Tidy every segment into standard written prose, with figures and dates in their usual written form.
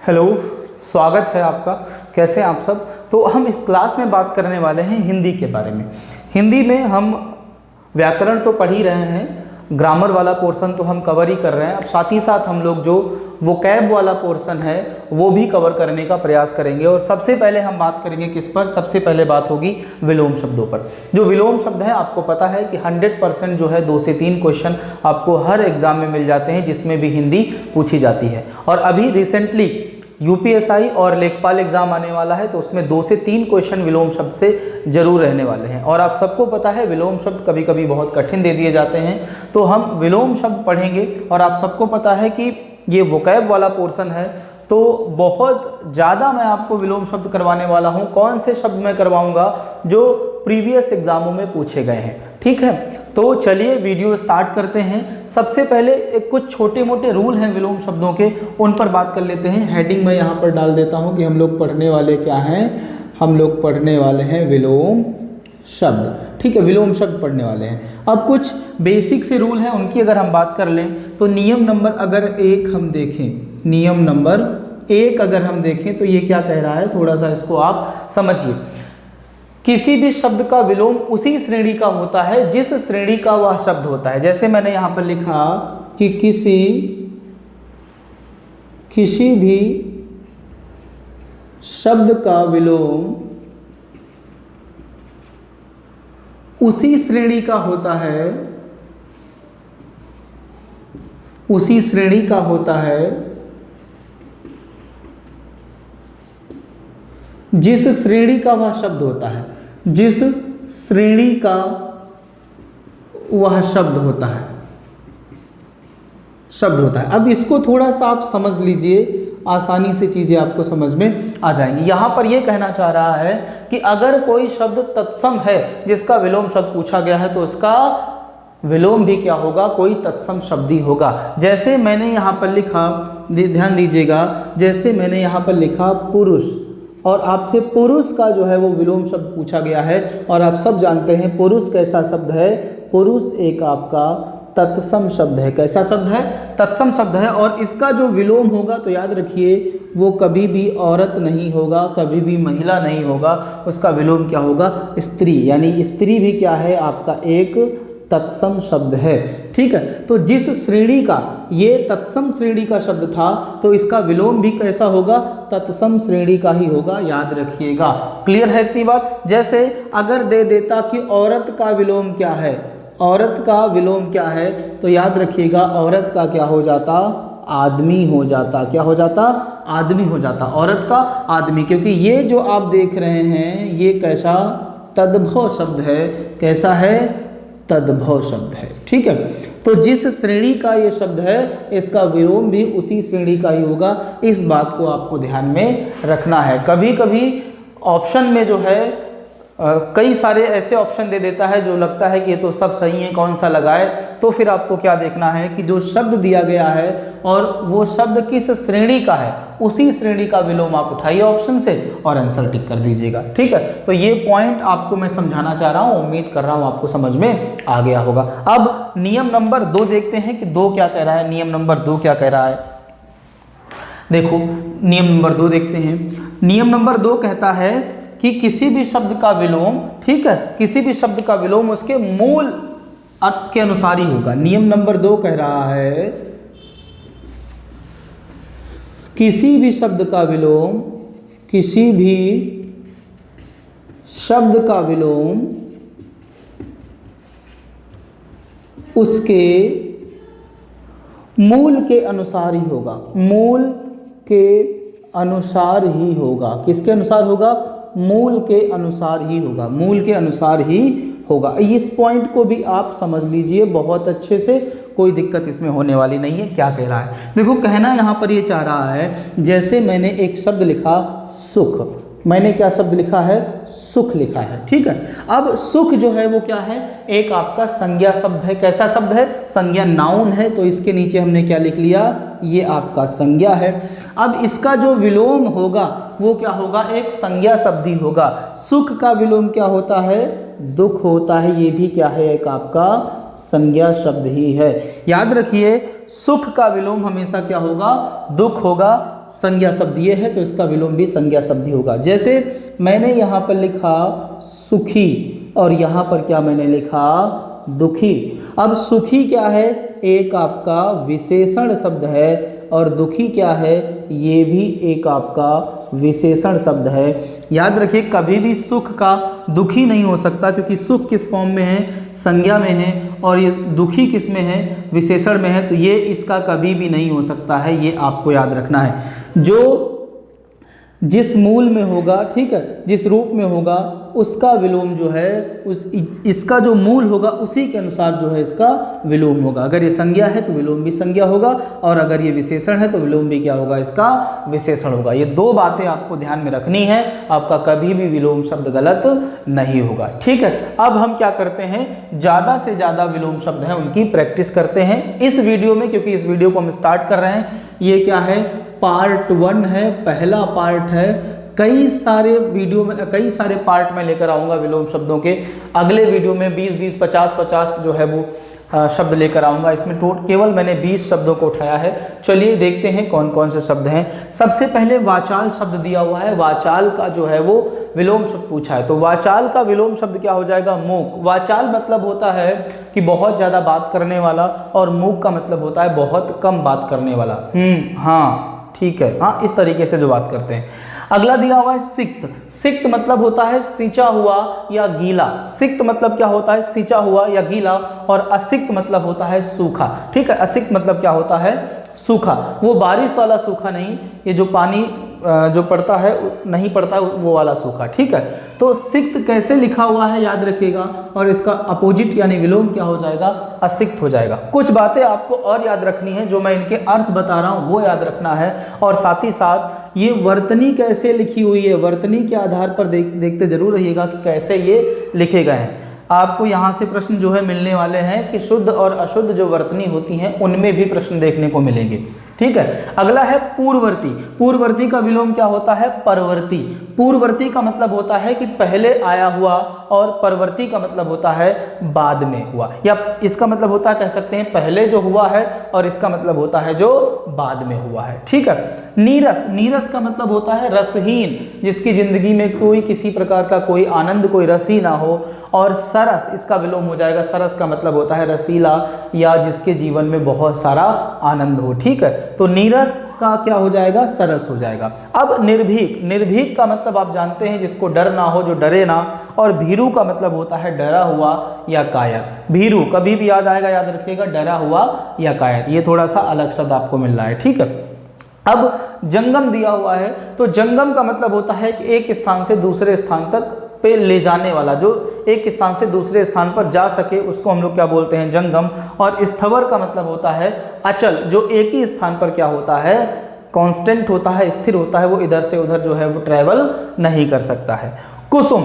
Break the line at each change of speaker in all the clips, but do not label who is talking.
Hello, स्वागत है आपका। कैसे हैं आप सब। तो हम इस क्लास में बात करने वाले हैं हिंदी के बारे में। हिंदी में हम व्याकरण तो पढ़ ही रहे हैं, ग्रामर वाला पोर्शन तो हम कवर ही कर रहे हैं। अब साथ ही साथ हम लोग जो वोकैब वाला पोर्शन है वो भी कवर करने का प्रयास करेंगे। और सबसे पहले हम बात करेंगे किस पर, सबसे पहले बात होगी विलोम शब्दों पर। जो विलोम शब्द है, आपको पता है कि 100% जो है 2 से 3 क्वेश्चन आपको हर एग्जाम में मिल जाते हैं जिसमें भी हिंदी पूछी जाती है। और अभी रिसेंटली यूपीएसआई और लेखपाल एग्जाम आने वाला है, तो उसमें 2 से 3 क्वेश्चन विलोम शब्द से जरूर रहने वाले हैं। और आप सबको पता है विलोम शब्द कभी कभी बहुत कठिन दे दिए जाते हैं, तो हम विलोम शब्द पढ़ेंगे। और आप सबको पता है कि ये वोकैब वाला पोर्शन है, तो बहुत ज़्यादा मैं आपको विलोम शब्द करवाने वाला हूँ। कौन से शब्द मैं करवाऊँगा जो प्रीवियस एग्जामों में पूछे गए हैं, ठीक है। तो चलिए वीडियो स्टार्ट करते हैं। सबसे पहले एक कुछ छोटे मोटे रूल हैं विलोम शब्दों के, उन पर बात कर लेते हैं। हेडिंग मैं यहाँ पर डाल देता हूँ कि हम लोग पढ़ने वाले क्या हैं, हम लोग पढ़ने वाले हैं विलोम शब्द, ठीक है। विलोम शब्द पढ़ने वाले हैं। अब कुछ बेसिक से रूल हैं, उनकी अगर हम बात कर लें तो नियम नंबर अगर 1 हम देखें, नियम नंबर 1 अगर हम देखें तो ये क्या कह रहा है, थोड़ा सा इसको आप समझिए। किसी भी शब्द का विलोम उसी श्रेणी का होता है जिस श्रेणी का वह शब्द होता है। जैसे मैंने यहां पर लिखा कि किसी भी शब्द का विलोम उसी श्रेणी का होता है, उसी श्रेणी का होता है जिस श्रेणी का वह शब्द होता है, जिस श्रेणी का वह शब्द होता है, शब्द होता है। अब इसको थोड़ा सा आप समझ लीजिए, आसानी से चीजें आपको समझ में आ जाएंगी। यहां पर यह कहना चाह रहा है कि अगर कोई शब्द तत्सम है जिसका विलोम शब्द पूछा गया है, तो उसका विलोम भी क्या होगा, कोई तत्सम शब्द ही होगा। जैसे मैंने यहां पर लिखा, ध्यान दीजिएगा, जैसे मैंने यहां पर लिखा पुरुष, और आपसे पुरुष का जो है वो विलोम शब्द पूछा गया है। और आप सब जानते हैं पुरुष कैसा शब्द है, पुरुष एक आपका तत्सम शब्द है। कैसा शब्द है, तत्सम शब्द है। और इसका जो विलोम होगा तो याद रखिए वो कभी भी औरत नहीं होगा, कभी भी महिला नहीं होगा, उसका विलोम क्या होगा, स्त्री। यानी स्त्री भी क्या है, आपका एक तत्सम शब्द है, ठीक है। तो जिस श्रेणी का, ये तत्सम श्रेणी का शब्द था, तो इसका विलोम भी कैसा होगा, तत्सम श्रेणी का ही होगा, याद रखिएगा। क्लियर है इतनी बात। जैसे अगर दे देता कि औरत का विलोम क्या है, औरत का विलोम क्या है, तो याद रखिएगा औरत का क्या हो जाता, आदमी हो जाता। क्या हो जाता, आदमी हो जाता, औरत का आदमी। क्योंकि ये जो आप देख रहे हैं ये कैसा, तद्भव शब्द है। कैसा है, तद्भव शब्द है, ठीक है। तो जिस श्रेणी का ये शब्द है इसका विलोम भी उसी श्रेणी का ही होगा। इस बात को आपको ध्यान में रखना है। कभी कभी ऑप्शन में जो है कई सारे ऐसे ऑप्शन दे देता है जो लगता है कि ये तो सब सही है, कौन सा लगाए। तो फिर आपको क्या देखना है कि जो शब्द दिया गया है और वो शब्द किस श्रेणी का है, उसी श्रेणी का विलोम आप उठाइए ऑप्शन से और आंसर टिक कर दीजिएगा, ठीक है। तो ये पॉइंट आपको मैं समझाना चाह रहा हूँ, उम्मीद कर रहा हूँ आपको समझ में आ गया होगा। अब नियम नंबर 2 देखते हैं कि 2 क्या कह रहा है। नियम नंबर 2 क्या कह रहा है, देखो नियम नंबर 2 देखते हैं। नियम नंबर 2 कहता है कि किसी भी शब्द का विलोम, ठीक है, किसी भी शब्द का विलोम उसके मूल अर्थ के अनुसार ही होगा। नियम नंबर 2 कह रहा है किसी भी शब्द का विलोम, किसी भी शब्द का विलोम उसके मूल के अनुसार ही होगा, मूल के अनुसार ही होगा। किसके अनुसार होगा, मूल के अनुसार ही होगा, मूल के अनुसार ही होगा। इस पॉइंट को भी आप समझ लीजिए बहुत अच्छे से, कोई दिक्कत इसमें होने वाली नहीं है। क्या कह रहा है, देखो कहना यहाँ पर ये चाह रहा है, जैसे मैंने एक शब्द लिखा सुख, मैंने क्या शब्द लिखा है, सुख लिखा है, ठीक है। अब सुख जो है वो क्या है, एक आपका संज्ञा शब्द है। कैसा शब्द है, संज्ञा, नाउन है। तो इसके नीचे हमने क्या लिख लिया, ये आपका संज्ञा है। अब इसका जो विलोम होगा वो क्या होगा, एक संज्ञा शब्द ही होगा। सुख का विलोम क्या होता है, दुख होता है। ये भी क्या है, एक आपका संज्ञा शब्द ही है। याद रखिए सुख का विलोम हमेशा क्या होगा, दुख होगा। संज्ञा शब्द ये है तो इसका विलोम भी संज्ञा शब्द ही होगा। जैसे मैंने यहाँ पर लिखा सुखी और यहाँ पर क्या मैंने लिखा दुखी। अब सुखी क्या है, एक आपका विशेषण शब्द है और दुखी क्या है, ये भी एक आपका विशेषण शब्द है। याद रखिए कभी भी सुख का दुखी नहीं हो सकता, क्योंकि सुख किस फॉर्म में है, संज्ञा में है, और ये दुखी किस में है, विशेषण में है, तो ये इसका कभी भी नहीं हो सकता है, ये आपको याद रखना है। जो जिस मूल में होगा, ठीक है, जिस रूप में होगा उसका विलोम जो है इसका जो मूल होगा उसी के अनुसार जो है इसका विलोम होगा। अगर ये संज्ञा है तो विलोम भी संज्ञा होगा, और अगर ये विशेषण है तो विलोम भी क्या होगा, इसका विशेषण होगा। ये दो बातें आपको ध्यान में रखनी है, आपका कभी भी विलोम शब्द गलत नहीं होगा। ठीक है, अब हम क्या करते हैं, ज़्यादा से ज़्यादा विलोम शब्द हैं उनकी प्रैक्टिस करते हैं इस वीडियो में, क्योंकि इस वीडियो को हम स्टार्ट कर रहे हैं। ये क्या है, पार्ट 1 है, पहला पार्ट है। कई सारे वीडियो में कई सारे पार्ट में लेकर आऊँगा विलोम शब्दों के। अगले वीडियो में 20-20, 50-50 जो है वो शब्द लेकर आऊँगा। इसमें केवल मैंने 20 शब्दों को उठाया है। चलिए देखते हैं कौन कौन से शब्द हैं। सबसे पहले वाचाल शब्द दिया हुआ है, वाचाल का जो है वो विलोम शब्द पूछा है, तो वाचाल का विलोम शब्द क्या हो जाएगा, मूक। वाचाल मतलब होता है कि बहुत ज़्यादा बात करने वाला, और मूक का मतलब होता है बहुत कम बात करने वाला। हाँ ठीक है, हाँ इस तरीके से जो बात करते हैं। अगला दिया हुआ है सिक्त। सिक्त मतलब होता है सिंचा हुआ या गीला। सिक्त मतलब क्या होता है, सिंचा हुआ या गीला, और असिक्त मतलब होता है सूखा। ठीक है, असिक्त मतलब क्या होता है, सूखा। वो बारिश वाला सूखा नहीं, ये जो पानी जो पड़ता है नहीं पड़ता वो वाला सूखा। ठीक है, तो सिक्त कैसे लिखा हुआ है याद रखिएगा, और इसका अपोजिट यानी विलोम क्या हो जाएगा, असिक्त हो जाएगा। कुछ बातें आपको और याद रखनी है, जो मैं इनके अर्थ बता रहा हूँ वो याद रखना है, और साथ ही साथ ये वर्तनी कैसे लिखी हुई है, वर्तनी के आधार पर देखते जरूर रहिएगा कि कैसे ये लिखे गए हैं। आपको यहाँ से प्रश्न जो है मिलने वाले हैं कि शुद्ध और अशुद्ध जो वर्तनी होती हैं उनमें भी प्रश्न देखने को मिलेंगे। ठीक है, अगला है पूर्ववर्ती। पूर्ववर्ती का विलोम क्या होता है, परवर्ती। पूर्ववर्ती का मतलब होता है कि पहले आया हुआ, और परवर्ती का मतलब होता है बाद में हुआ, या इसका मतलब होता है, कह सकते हैं पहले जो हुआ है, और इसका मतलब होता है जो बाद में हुआ है। ठीक है, नीरस। नीरस का मतलब होता है रसहीन, जिसकी जिंदगी में कोई किसी प्रकार का कोई आनंद, कोई रस ही ना हो। और सरस, इसका विलोम हो जाएगा, सरस का मतलब होता है रसीला, या जिसके जीवन में बहुत सारा आनंद हो। ठीक है, तो नीरस का क्या हो जाएगा, सरस हो जाएगा। अब निर्भीक। निर्भीक का मतलब आप जानते हैं जिसको डर ना हो, जो डरे ना। और भीरू का मतलब होता है डरा हुआ या कायर। भीरू कभी भी याद आएगा, याद रखिएगा, डरा हुआ या कायर। ये थोड़ा सा अलग शब्द आपको मिल रहा है। ठीक है, अब जंगम दिया हुआ है, तो जंगम का मतलब होता है कि एक स्थान से दूसरे स्थान तक पे ले जाने वाला, जो एक स्थान से दूसरे स्थान पर जा सके उसको हम लोग क्या बोलते हैं, जंगम। और स्थवर का मतलब होता है अचल, जो एक ही स्थान पर क्या होता है, कांस्टेंट होता है, स्थिर होता है, वो इधर से उधर जो है वो ट्रैवल नहीं कर सकता है। कुसुम।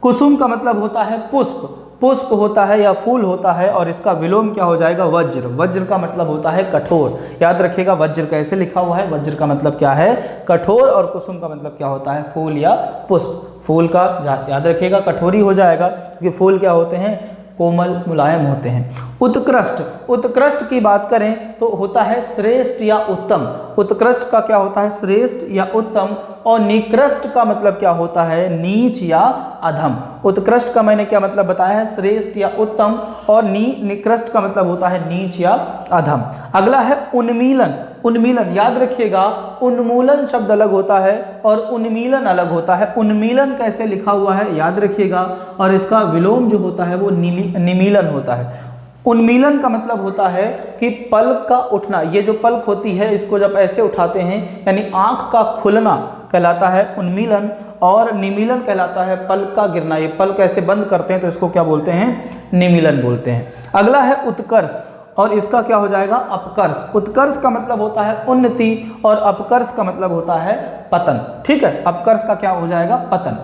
कुसुम का मतलब होता है पुष्प। पुष्प होता है या फूल होता है, और इसका विलोम क्या हो जाएगा, वज्र। वज्र का मतलब होता है कठोर। याद रखिएगा वज्र कैसे लिखा हुआ है, वज्र का मतलब क्या है, कठोर, और कुसुम का मतलब क्या होता है, फूल या पुष्प। फूल का याद रखिएगा कठोरी हो जाएगा, क्योंकि फूल क्या होते हैं, कोमल मुलायम होते हैं। उत्कृष्ट। उत्कृष्ट की बात करें तो होता है श्रेष्ठ या उत्तम। उत्कृष्ट का क्या होता है, श्रेष्ठ या उत्तम। और निकृष्ट का मतलब क्या होता है, नीच या अधम। उत्कृष्ट का मैंने क्या मतलब बताया है, श्रेष्ठ या उत्तम, और निकृष्ट का मतलब होता है नीच या अधम। अगला है उन्मीलन। उन्मीलन याद रखिएगा, उन्मूलन शब्द अलग होता है और उन्मीलन अलग होता है। उन्मीलन कैसे लिखा हुआ है याद रखिएगा, और इसका विलोम जो होता है वो निमीलन होता है। उन्मीलन का मतलब होता है कि पलक का उठना। ये जो पलक होती है इसको जब ऐसे उठाते हैं, यानी आंख का खुलना कहलाता है उन्मीलन, और निमीलन कहलाता है पलक का गिरना। ये पलक ऐसे बंद करते हैं तो इसको क्या बोलते हैं, निमीलन बोलते हैं। अगला है उत्कर्ष, और इसका क्या हो जाएगा, अपकर्ष। उत्कर्ष का मतलब होता है उन्नति, और अपकर्ष का मतलब होता है पतन। ठीक है, अपकर्ष का क्या हो जाएगा, पतन।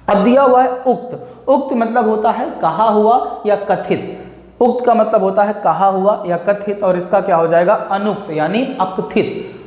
अब दिया हुआ है उक्त। उक्त मतलब होता है कहा हुआ या कथित। उक्त का मतलब होता है कहा हुआ या कथित, और इसका क्या हो जाएगा, अनुक्त यानी अकथित।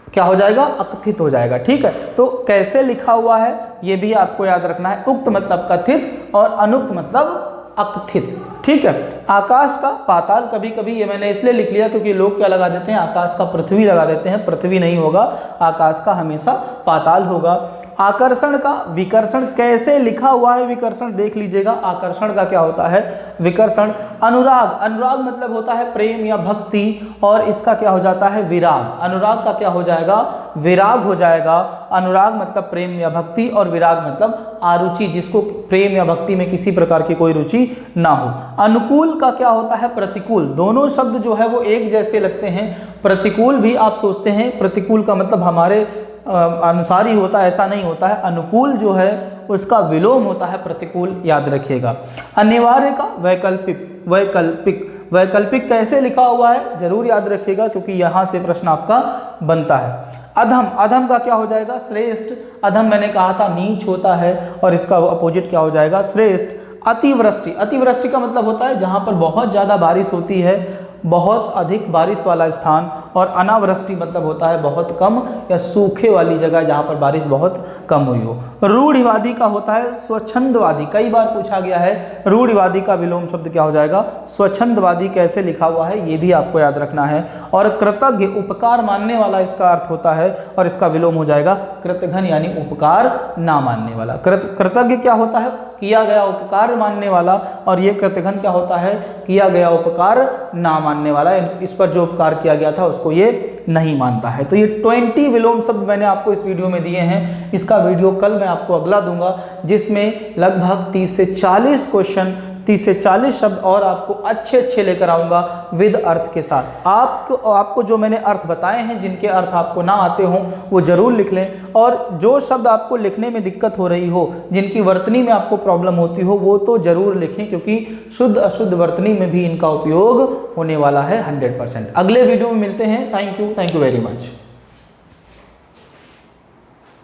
क्या हो जाएगा, अकथित हो जाएगा। ठीक है, तो कैसे लिखा हुआ है ये भी आपको याद रखना है। उक्त मतलब कथित और अनुक्त मतलब अकथित। ठीक है। आकाश का पाताल, कभी कभी ये मैंने इसलिए लिख लिया क्योंकि लोग क्या लगा देते हैं, आकाश का पृथ्वी लगा देते हैं। पृथ्वी नहीं होगा, आकाश का हमेशा पाताल होगा। आकर्षण का विकर्षण, कैसे लिखा हुआ है विकर्षण देख लीजिएगा। आकर्षण का क्या होता है विकर्षण। अनुराग, अनुराग मतलब होता है प्रेम या भक्ति, और इसका क्या हो जाता है विराग। अनुराग का क्या हो जाएगा विराग हो जाएगा। अनुराग मतलब प्रेम या भक्ति, और विराग मतलब आरुचि, जिसको प्रेम या भक्ति में किसी प्रकार की कोई रुचि ना हो। अनुकूल का क्या होता है प्रतिकूल। दोनों शब्द जो है वो एक जैसे लगते हैं। प्रतिकूल भी आप सोचते हैं प्रतिकूल का मतलब हमारे अनुसार ही होता है, ऐसा नहीं होता है। अनुकूल जो है उसका विलोम होता है प्रतिकूल, याद रखिएगा। अनिवार्य का वैकल्पिक, वैकल्पिक, वैकल्पिक कैसे लिखा हुआ है जरूर याद रखिएगा क्योंकि यहाँ से प्रश्न आपका बनता है। अधम, अधम का क्या हो जाएगा श्रेष्ठ। अधम मैंने कहा था नीच होता है, और इसका अपोजिट क्या हो जाएगा श्रेष्ठ। अतिवृष्टि, अतिवृष्टि का मतलब होता है जहाँ पर बहुत ज़्यादा बारिश होती है, बहुत अधिक बारिश वाला स्थान। और अनावृष्टि मतलब होता है बहुत कम या सूखे वाली जगह जहाँ पर बारिश बहुत कम हुई हो। रूढ़िवादी का होता है स्वच्छंदवादी, कई बार पूछा गया है। रूढ़िवादी का विलोम शब्द क्या हो जाएगा स्वच्छंदवादी। कैसे लिखा हुआ है ये भी आपको याद रखना है। और कृतज्ञ, उपकार मानने वाला इसका अर्थ होता है, और इसका विलोम हो जाएगा कृतघ्न, यानी उपकार ना मानने वाला। कृतज्ञ क्या होता है किया गया उपकार मानने वाला, और ये कृतघ्न क्या होता है किया गया उपकार ना मानने वाला। इस पर जो उपकार किया गया था उसको ये नहीं मानता है। तो ये 20 विलोम शब्द मैंने आपको इस वीडियो में दिए हैं। इसका वीडियो कल मैं आपको अगला दूंगा जिसमें लगभग 30 से 40 क्वेश्चन, 30 से 40 शब्द और आपको अच्छे अच्छे लेकर आऊँगा विद अर्थ के साथ। आपको जो मैंने अर्थ बताए हैं, जिनके अर्थ आपको ना आते हों वो ज़रूर लिख लें, और जो शब्द आपको लिखने में दिक्कत हो रही हो, जिनकी वर्तनी में आपको प्रॉब्लम होती हो, वो तो ज़रूर लिखें क्योंकि शुद्ध अशुद्ध वर्तनी में भी इनका उपयोग होने वाला है 100%। अगले वीडियो में मिलते हैं। Thank you very much.